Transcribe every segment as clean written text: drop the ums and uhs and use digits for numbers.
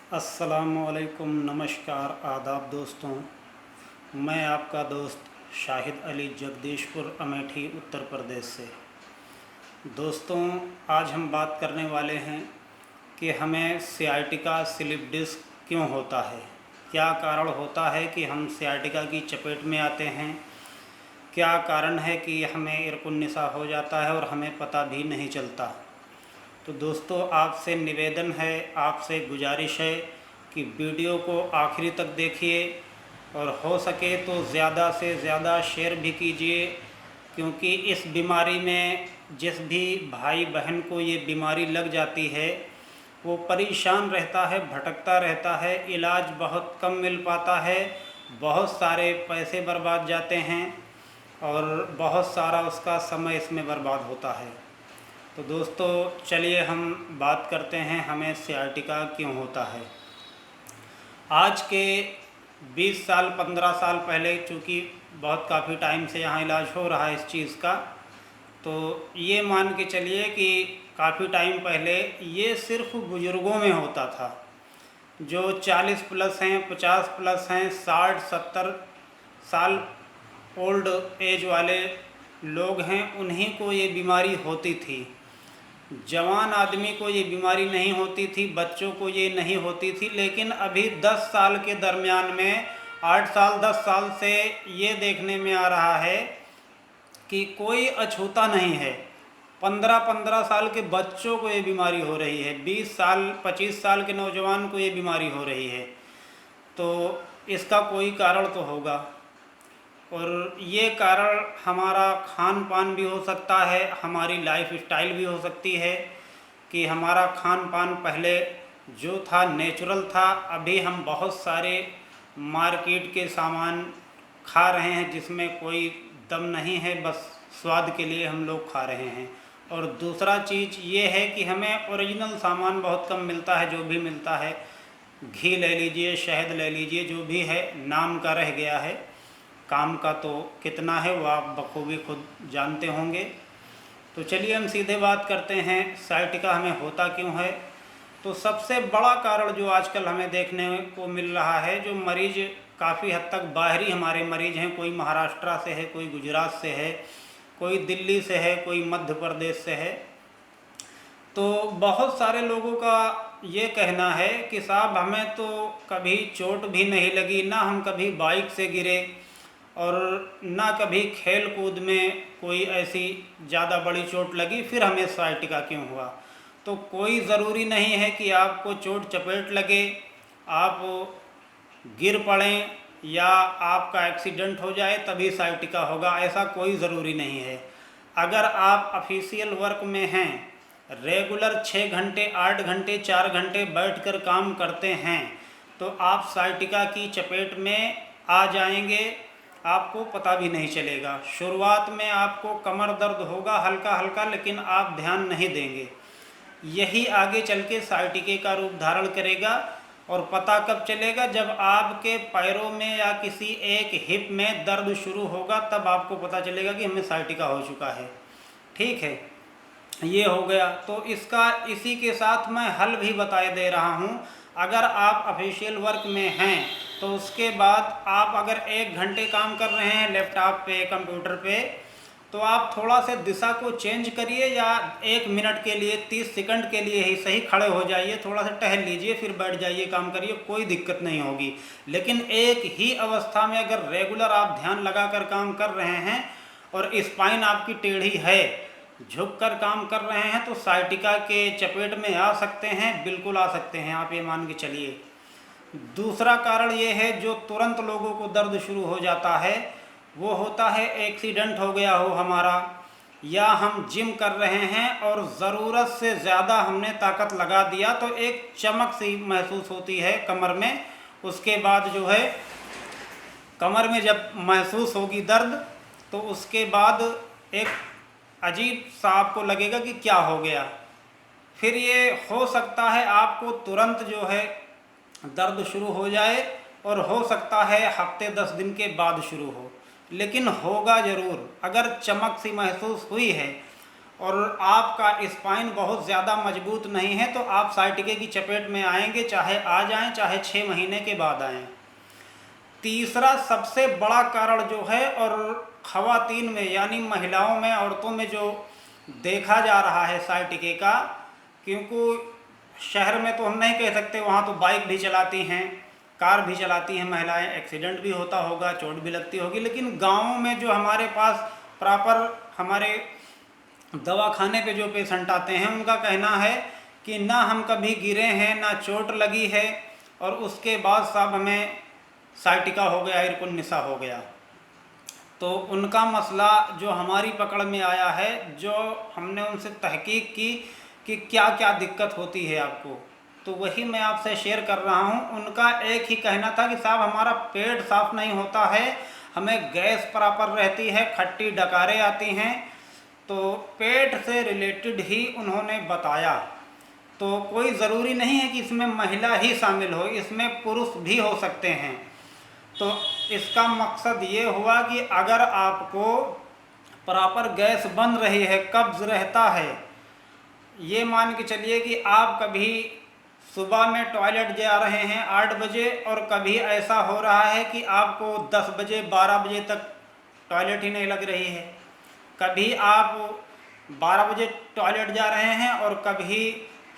अस्सलामुअलैकुम, नमस्कार, आदाब दोस्तों। मैं आपका दोस्त शाहिद अली, जगदीशपुर, अमेठी, उत्तर प्रदेश से। दोस्तों, आज हम बात करने वाले हैं कि हमें सियाटिका स्लिप डिस्क क्यों होता है। क्या कारण होता है कि हम सियाटिका की चपेट में आते हैं। क्या कारण है कि हमें इरकुन्निसा हो जाता है और हमें पता भी नहीं चलता। तो दोस्तों, आपसे निवेदन है, आपसे गुजारिश है कि वीडियो को आखिरी तक देखिए और हो सके तो ज़्यादा से ज़्यादा शेयर भी कीजिए, क्योंकि इस बीमारी में जिस भी भाई बहन को ये बीमारी लग जाती है वो परेशान रहता है, भटकता रहता है, इलाज बहुत कम मिल पाता है, बहुत सारे पैसे बर्बाद जाते हैं और बहुत सारा उसका समय इसमें बर्बाद होता है। तो दोस्तों, चलिए हम बात करते हैं हमें सियाटिका क्यों होता है। आज के 20 साल 15 साल पहले, चूँकि बहुत काफ़ी टाइम से यहाँ इलाज हो रहा है इस चीज़ का, तो ये मान के चलिए कि काफ़ी टाइम पहले ये सिर्फ बुज़ुर्गों में होता था। जो 40 प्लस हैं, 50 प्लस हैं, 60 70 साल ओल्ड एज वाले लोग हैं, उन्हीं को ये बीमारी होती थी। जवान आदमी को ये बीमारी नहीं होती थी, बच्चों को ये नहीं होती थी। लेकिन अभी 10 साल के दरमियान में, 8 साल 10 साल से ये देखने में आ रहा है कि कोई अछूता नहीं है। 15-15 साल के बच्चों को ये बीमारी हो रही है, 20 साल 25 साल के नौजवान को ये बीमारी हो रही है। तो इसका कोई कारण तो होगा, और ये कारण हमारा खान पान भी हो सकता है, हमारी लाइफ स्टाइल भी हो सकती है कि हमारा खान पान पहले जो था नेचुरल था, अभी हम बहुत सारे मार्केट के सामान खा रहे हैं जिसमें कोई दम नहीं है, बस स्वाद के लिए हम लोग खा रहे हैं। और दूसरा चीज़ ये है कि हमें ओरिजिनल सामान बहुत कम मिलता है। जो भी मिलता है, घी ले लीजिए, शहद ले लीजिए, जो भी है नाम का रह गया है, काम का तो कितना है वो आप बखूबी खुद जानते होंगे। तो चलिए हम सीधे बात करते हैं, साइटिका हमें होता क्यों है। तो सबसे बड़ा कारण जो आजकल हमें देखने को मिल रहा है, जो मरीज़ काफ़ी हद तक बाहरी हमारे मरीज़ हैं, कोई महाराष्ट्र से है, कोई गुजरात से है, कोई दिल्ली से है, कोई मध्य प्रदेश से है। तो बहुत सारे लोगों का ये कहना है कि साहब हमें तो कभी चोट भी नहीं लगी, ना हम कभी बाइक से गिरे और ना कभी खेल कूद में कोई ऐसी ज़्यादा बड़ी चोट लगी, फिर हमें साइटिका क्यों हुआ। तो कोई ज़रूरी नहीं है कि आपको चोट चपेट लगे, आप गिर पड़ें या आपका एक्सीडेंट हो जाए तभी साइटिका होगा, ऐसा कोई ज़रूरी नहीं है। अगर आप ऑफिशियल वर्क में हैं, रेगुलर 6 घंटे 8 घंटे 4 घंटे बैठकर काम करते हैं, तो आप साइटिका की चपेट में आ जाएंगे, आपको पता भी नहीं चलेगा। शुरुआत में आपको कमर दर्द होगा हल्का हल्का, लेकिन आप ध्यान नहीं देंगे। यही आगे चल के साइटिके का रूप धारण करेगा। और पता कब चलेगा, जब आपके पैरों में या किसी एक हिप में दर्द शुरू होगा, तब आपको पता चलेगा कि हमें साइटिका हो चुका है। ठीक है, ये हो गया। तो इसका इसी के साथ मैं हल भी बता दे रहा हूँ। अगर आप ऑफिशियल वर्क में हैं तो उसके बाद आप अगर 1 घंटे काम कर रहे हैं लैपटॉप पे, कंप्यूटर पे, तो आप थोड़ा सा दिशा को चेंज करिए, या 1 मिनट के लिए 30 सेकंड के लिए ही सही खड़े हो जाइए, थोड़ा सा टहल लीजिए, फिर बैठ जाइए, काम करिए, कोई दिक्कत नहीं होगी। लेकिन एक ही अवस्था में अगर रेगुलर आप ध्यान लगाकर काम कर रहे हैं और स्पाइन आपकी टेढ़ी है, झुक कर काम कर रहे हैं, तो साइटिका के चपेट में आ सकते हैं, बिल्कुल आ सकते हैं, आप ये मान के चलिए। दूसरा कारण ये है, जो तुरंत लोगों को दर्द शुरू हो जाता है, वो होता है एक्सीडेंट हो गया हो हमारा, या हम जिम कर रहे हैं और ज़रूरत से ज़्यादा हमने ताकत लगा दिया, तो एक चमक सी महसूस होती है कमर में। उसके बाद जो है कमर में जब महसूस होगी दर्द, तो उसके बाद एक अजीब सा आपको लगेगा कि क्या हो गया। फिर ये हो सकता है आपको तुरंत जो है दर्द शुरू हो जाए, और हो सकता है हफ्ते 10 दिन के बाद शुरू हो, लेकिन होगा ज़रूर। अगर चमक सी महसूस हुई है और आपका स्पाइन बहुत ज़्यादा मजबूत नहीं है तो आप साइटिके की चपेट में आएंगे, चाहे आज आएँ चाहे 6 महीने के बाद आएँ। तीसरा सबसे बड़ा कारण जो है, और ख़वातीन में यानी महिलाओं में, औरतों में जो देखा जा रहा है साइटिके का, क्योंकि शहर में तो हम नहीं कह सकते, वहाँ तो बाइक भी चलाती हैं, कार भी चलाती हैं महिलाएं, एक्सीडेंट भी होता होगा, चोट भी लगती होगी, लेकिन गाँव में जो हमारे पास प्रॉपर हमारे दवाखाने पे जो पेशेंट आते हैं उनका कहना है कि ना हम कभी गिरे हैं, ना चोट लगी है, और उसके बाद साहब हमें साइटिका हो गया, इरकुन्निसा हो गया। तो उनका मसला जो हमारी पकड़ में आया है, जो हमने उनसे तहकीक की कि क्या क्या दिक्कत होती है आपको, तो वही मैं आपसे शेयर कर रहा हूँ। उनका एक ही कहना था कि साहब हमारा पेट साफ़ नहीं होता है, हमें गैस प्रॉपर रहती है, खट्टी डकारें आती हैं। तो पेट से रिलेटेड ही उन्होंने बताया। तो कोई ज़रूरी नहीं है कि इसमें महिला ही शामिल हो, इसमें पुरुष भी हो सकते हैं। तो इसका मकसद ये हुआ कि अगर आपको प्रॉपर गैस बन रही है, कब्ज़ रहता है, ये मान के चलिए कि आप कभी सुबह में टॉयलेट जा रहे हैं 8 बजे, और कभी ऐसा हो रहा है कि आपको 10 बजे 12 बजे तक टॉयलेट ही नहीं लग रही है, कभी आप 12 बजे टॉयलेट जा रहे हैं और कभी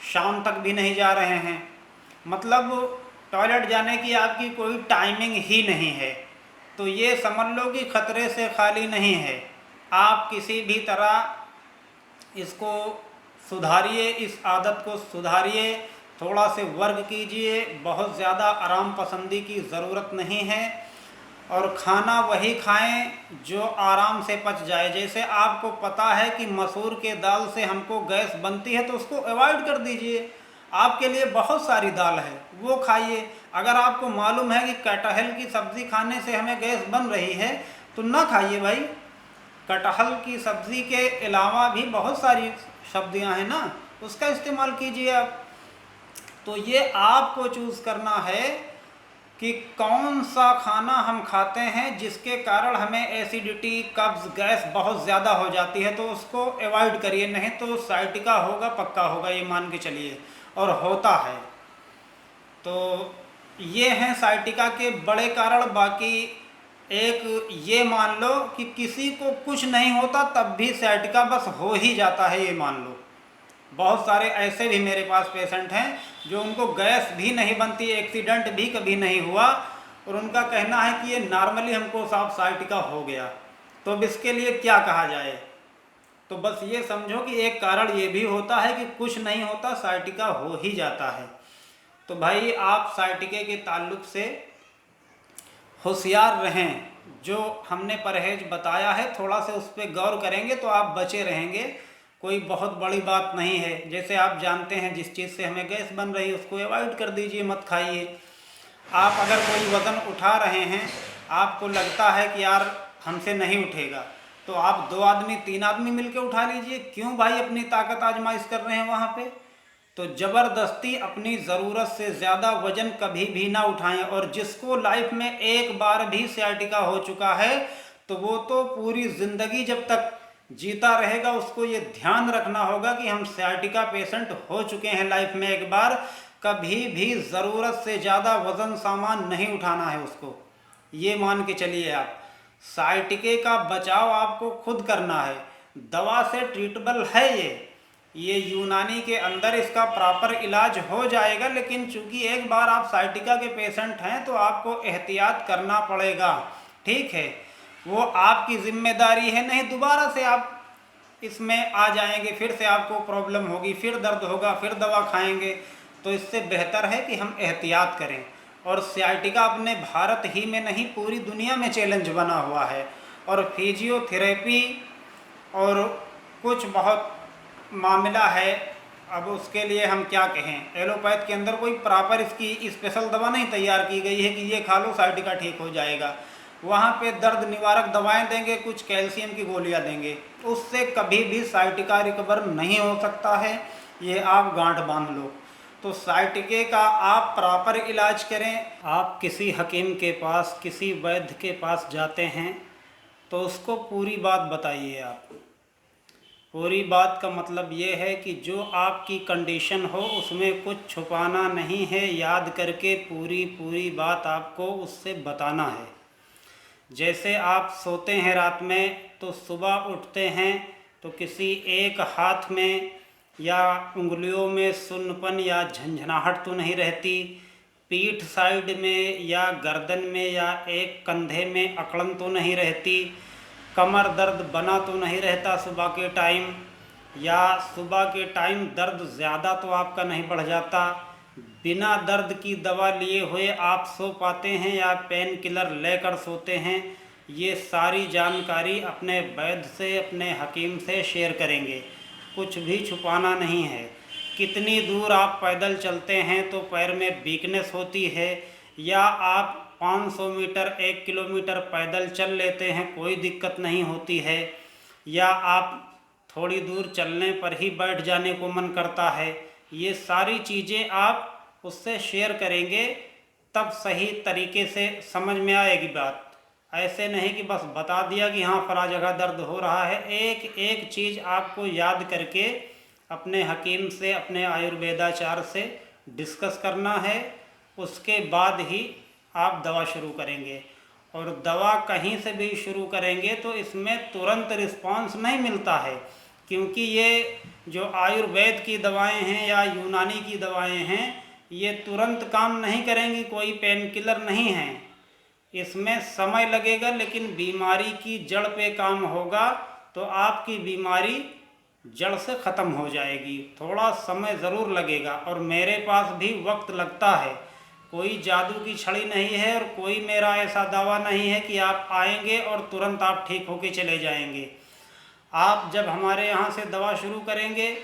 शाम तक भी नहीं जा रहे हैं, मतलब टॉयलेट जाने की आपकी कोई टाइमिंग ही नहीं है, तो ये समझ लो कि ख़तरे से खाली नहीं है। आप किसी भी तरह इसको सुधारिए, इस आदत को सुधारिए, थोड़ा से वर्क कीजिए, बहुत ज़्यादा आराम पसंदी की ज़रूरत नहीं है, और खाना वही खाएं जो आराम से पच जाए। जैसे आपको पता है कि मसूर के दाल से हमको गैस बनती है तो उसको अवॉइड कर दीजिए, आपके लिए बहुत सारी दाल है वो खाइए। अगर आपको मालूम है कि कटहल की सब्ज़ी खाने से हमें गैस बन रही है तो ना खाइए भाई, कटहल की सब्ज़ी के अलावा भी बहुत सारी सब्जियां हैं ना, उसका इस्तेमाल कीजिए आप। तो ये आपको चूज़ करना है कि कौन सा खाना हम खाते हैं जिसके कारण हमें एसिडिटी, कब्ज़, गैस बहुत ज़्यादा हो जाती है, तो उसको अवॉइड करिए, नहीं तो साइटिका होगा, पक्का होगा, ये मान के चलिए, और होता है। तो ये हैं साइटिका के बड़े कारण। बाकी एक ये मान लो कि किसी को कुछ नहीं होता तब भी साइटिका बस हो ही जाता है, ये मान लो। बहुत सारे ऐसे भी मेरे पास पेशेंट हैं जो उनको गैस भी नहीं बनती, एक्सीडेंट भी कभी नहीं हुआ, और उनका कहना है कि ये नॉर्मली हमको साहब साइटिका हो गया। तो अब इसके लिए क्या कहा जाए? तो बस ये समझो कि एक कारण ये भी होता है कि कुछ नहीं होता, साइटिका हो ही जाता है। तो भाई आप साइटिके के ताल्लुक से होशियार रहें, जो हमने परहेज बताया है थोड़ा सा उस पर गौर करेंगे तो आप बचे रहेंगे। कोई बहुत बड़ी बात नहीं है। जैसे आप जानते हैं जिस चीज़ से हमें गैस बन रही है उसको अवॉइड कर दीजिए, मत खाइए। आप अगर कोई वज़न उठा रहे हैं, आपको लगता है कि यार हमसे नहीं उठेगा, तो आप 2 आदमी 3 आदमी मिलकर उठा लीजिए। क्यों भाई अपनी ताकत आजमाइश कर रहे हैं वहाँ पे? तो ज़बरदस्ती अपनी ज़रूरत से ज़्यादा वज़न कभी भी ना उठाएं। और जिसको लाइफ में एक बार भी सियाटिका हो चुका है तो वो तो पूरी ज़िंदगी जब तक जीता रहेगा उसको ये ध्यान रखना होगा कि हम सियाटिका पेशेंट हो चुके हैं लाइफ में एक बार, कभी भी ज़रूरत से ज़्यादा वज़न सामान नहीं उठाना है उसको, ये मान के चलिए आप। साइटिके का बचाव आपको खुद करना है, दवा से ट्रीटेबल है ये यूनानी के अंदर इसका प्रॉपर इलाज हो जाएगा। लेकिन चूंकि एक बार आप साइटिका के पेशेंट हैं तो आपको एहतियात करना पड़ेगा, ठीक है? वो आपकी जिम्मेदारी है, नहीं दोबारा से आप इसमें आ जाएंगे, फिर से आपको प्रॉब्लम होगी, फिर दर्द होगा, फिर दवा खाएंगे। तो इससे बेहतर है कि हम एहतियात करें। और सियाटिका अपने भारत ही में नहीं पूरी दुनिया में चैलेंज बना हुआ है, और फिजियोथेरेपी और कुछ बहुत मामला है। अब उसके लिए हम क्या कहें, एलोपैथ के अंदर कोई प्रॉपर इसकी स्पेशल दवा नहीं तैयार की गई है कि ये खा लो साइटिका ठीक हो जाएगा। वहाँ पे दर्द निवारक दवाएं देंगे, कुछ कैल्शियम की गोलियां देंगे, उससे कभी भी साइटिका रिकवर नहीं हो सकता है, ये आप गांठ बांध लो। तो साइटिके का आप प्रॉपर इलाज करें। आप किसी हकीम के पास, किसी वैद्य के पास जाते हैं तो उसको पूरी बात बताइए आप, पूरी बात का मतलब ये है कि जो आपकी कंडीशन हो उसमें कुछ छुपाना नहीं है, याद करके पूरी पूरी बात आपको उससे बताना है। जैसे आप सोते हैं रात में तो सुबह उठते हैं तो किसी एक हाथ में या उंगलियों में सुन्नपन या झंझनाहट तो नहीं रहती, पीठ साइड में या गर्दन में या एक कंधे में अकड़न तो नहीं रहती, कमर दर्द बना तो नहीं रहता सुबह के टाइम, या सुबह के टाइम दर्द ज़्यादा तो आपका नहीं बढ़ जाता, बिना दर्द की दवा लिए हुए आप सो पाते हैं या पेन किलर लेकर सोते हैं। ये सारी जानकारी अपने वैद्य से, अपने हकीम से शेयर करेंगे, कुछ भी छुपाना नहीं है। कितनी दूर आप पैदल चलते हैं तो पैर में वीकनेस होती है, या आप 500 मीटर 1 किलोमीटर पैदल चल लेते हैं कोई दिक्कत नहीं होती है, या आप थोड़ी दूर चलने पर ही बैठ जाने को मन करता है, ये सारी चीज़ें आप उससे शेयर करेंगे तब सही तरीके से समझ में आएगी बात। ऐसे नहीं कि बस बता दिया कि हाँ फला जगह दर्द हो रहा है। एक एक चीज़ आपको याद करके अपने हकीम से, अपने आयुर्वेदाचार्य से डिस्कस करना है, उसके बाद ही आप दवा शुरू करेंगे। और दवा कहीं से भी शुरू करेंगे तो इसमें तुरंत रिस्पांस नहीं मिलता है, क्योंकि ये जो आयुर्वेद की दवाएं हैं या यूनानी की दवाएं हैं ये तुरंत काम नहीं करेंगी, कोई पेन किलर नहीं है, इसमें समय लगेगा लेकिन बीमारी की जड़ पे काम होगा तो आपकी बीमारी जड़ से ख़त्म हो जाएगी। थोड़ा समय ज़रूर लगेगा और मेरे पास भी वक्त लगता है, कोई जादू की छड़ी नहीं है और कोई मेरा ऐसा दावा नहीं है कि आप आएंगे और तुरंत आप ठीक होके चले जाएंगे। आप जब हमारे यहाँ से दवा शुरू करेंगे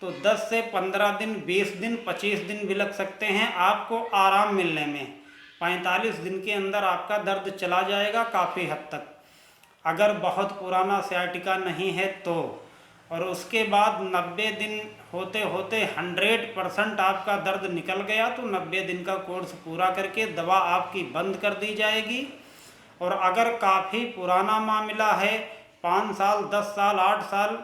तो 10 से 15 दिन, 20 दिन, 25 दिन भी लग सकते हैं आपको आराम मिलने में। 45 दिन के अंदर आपका दर्द चला जाएगा काफ़ी हद तक, अगर बहुत पुराना सियाटिका नहीं है तो। और उसके बाद 90 दिन होते होते 100% आपका दर्द निकल गया तो 90 दिन का कोर्स पूरा करके दवा आपकी बंद कर दी जाएगी। और अगर काफ़ी पुराना मामला है, 5 साल, 10 साल, 8 साल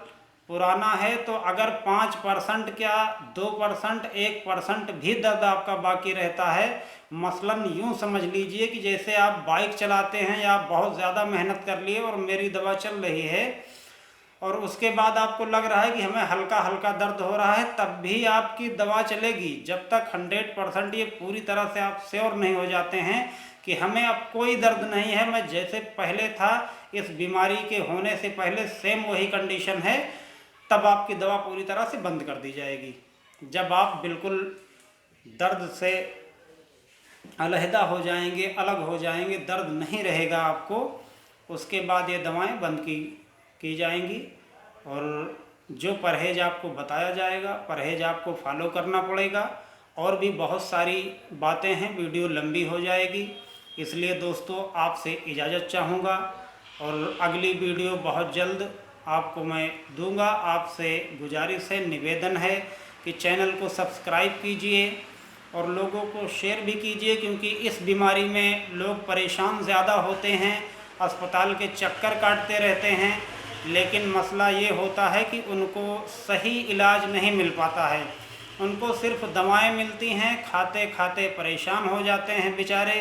पुराना है, तो अगर 5% क्या 2%, 1% भी दर्द आपका बाकी रहता है, मसलन यूँ समझ लीजिए कि जैसे आप बाइक चलाते हैं या आप बहुत ज़्यादा मेहनत कर लिए और मेरी दवा चल रही है और उसके बाद आपको लग रहा है कि हमें हल्का हल्का दर्द हो रहा है, तब भी आपकी दवा चलेगी जब तक 100% ये पूरी तरह से आप श्योर नहीं हो जाते हैं कि हमें अब कोई दर्द नहीं है, मैं जैसे पहले था, इस बीमारी के होने से पहले सेम वही कंडीशन है, तब आपकी दवा पूरी तरह से बंद कर दी जाएगी। जब आप बिल्कुल दर्द से अलहदा हो जाएंगे, अलग हो जाएंगे, दर्द नहीं रहेगा आपको, उसके बाद ये दवाएं बंद की जाएंगी। और जो परहेज आपको बताया जाएगा, परहेज आपको फॉलो करना पड़ेगा। और भी बहुत सारी बातें हैं, वीडियो लंबी हो जाएगी, इसलिए दोस्तों आपसे इजाज़त चाहूँगा और अगली वीडियो बहुत जल्द आपको मैं दूंगा। आपसे गुजारिश है, निवेदन है कि चैनल को सब्सक्राइब कीजिए और लोगों को शेयर भी कीजिए, क्योंकि इस बीमारी में लोग परेशान ज़्यादा होते हैं, अस्पताल के चक्कर काटते रहते हैं, लेकिन मसला ये होता है कि उनको सही इलाज नहीं मिल पाता है, उनको सिर्फ दवाएं मिलती हैं, खाते खाते परेशान हो जाते हैं बेचारे,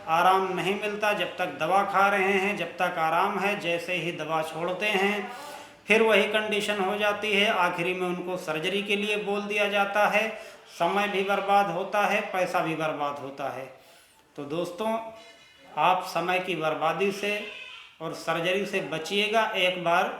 आराम नहीं मिलता जब तक दवा खा रहे हैं, जब तक आराम है, जैसे ही दवा छोड़ते हैं फिर वही कंडीशन हो जाती है, आखिरी में उनको सर्जरी के लिए बोल दिया जाता है, समय भी बर्बाद होता है, पैसा भी बर्बाद होता है। तो दोस्तों आप समय की बर्बादी से और सर्जरी से बचिएगा, एक बार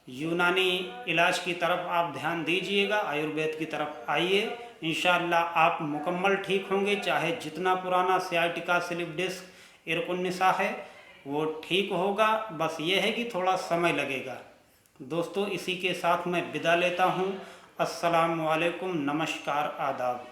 यूनानी इलाज की तरफ आप ध्यान दीजिएगा, आयुर्वेद की तरफ आइए, इंशाअल्लाह आप मुकम्मल ठीक होंगे। चाहे जितना पुराना सियाटिका, स्लिप डिस्क, इरकुन्निसा है वो ठीक होगा, बस ये है कि थोड़ा समय लगेगा। दोस्तों इसी के साथ मैं विदा लेता हूँ। अस्सलामु अलैकुम, नमस्कार, आदाब।